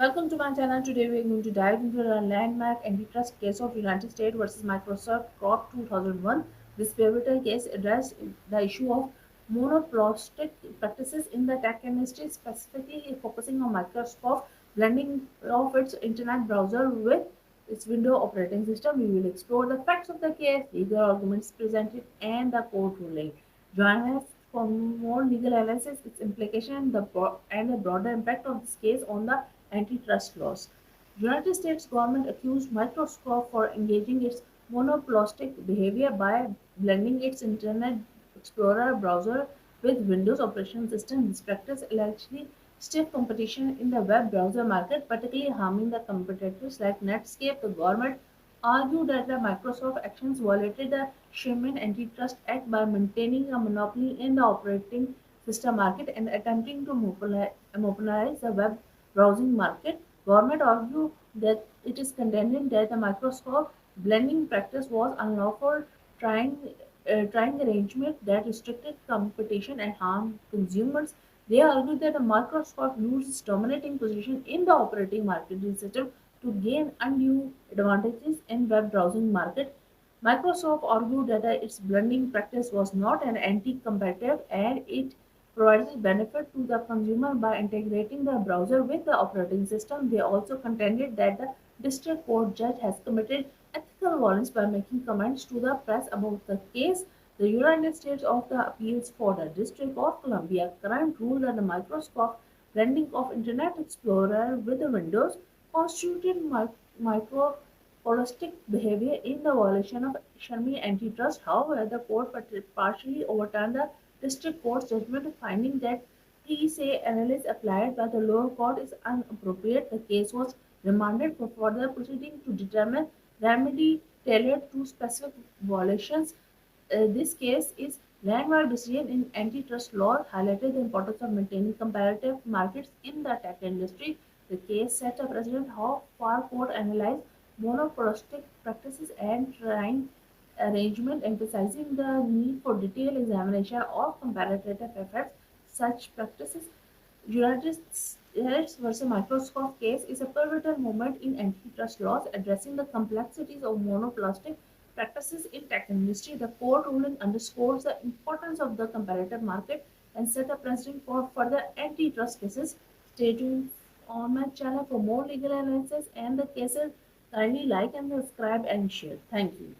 Welcome to my channel. Today we are going to dive into the landmark antitrust case of United States versus Microsoft Corp 2001. This pivotal case addressed the issue of monopolistic practices in the tech industry, specifically focusing on Microsoft blending of its internet browser with its Windows operating system. We will explore the facts of the case, legal arguments presented, and the court ruling. Join us for more legal analysis, its implication, and the broader impact of this case on the antitrust laws. United States government accused Microsoft for engaging its monopolistic behavior by blending its Internet Explorer browser with Windows operating system. This practice allegedly stiff competition in the web browser market, particularly harming the competitors like Netscape. The government argued that the Microsoft actions violated the Sherman Antitrust Act by maintaining a monopoly in the operating system market and attempting to monopolize the web browsing market. Government argued that it is contending that the Microsoft blending practice was unlawful, trying trying arrangement that restricted competition and harmed consumers. They argued that Microsoft used its dominating position in the operating marketing system to gain undue advantages in web browsing market. Microsoft argued that its blending practice was not an anti-competitive and it provided benefit to the consumer by integrating the browser with the operating system. They also contended that the district court judge has committed ethical violence by making comments to the press about the case. The United States of the Appeals for the District of Columbia current ruled that the Microsoft blending of Internet Explorer with the Windows constituted micropolistic behavior in the violation of Sherman antitrust. However, the court partially overturned the district court's judgment, finding that pre-say analysis applied by the lower court is inappropriate. The case was remanded for further proceeding to determine remedy tailored to specific violations. This case is landmark decision in antitrust law highlighted the importance of maintaining comparative markets in the tech industry. The case set a precedent how far court analyze monopolistic practices and trying arrangement, emphasizing the need for detailed examination of comparative effects. Such practices United States versus Microsoft case is a pivotal moment in antitrust laws addressing the complexities of monopolistic practices in tech industry. The court ruling underscores the importance of the comparative market and set a precedent for further antitrust cases. Stay tuned on my channel for more legal analysis and the cases. Kindly like and subscribe and share. Thank you.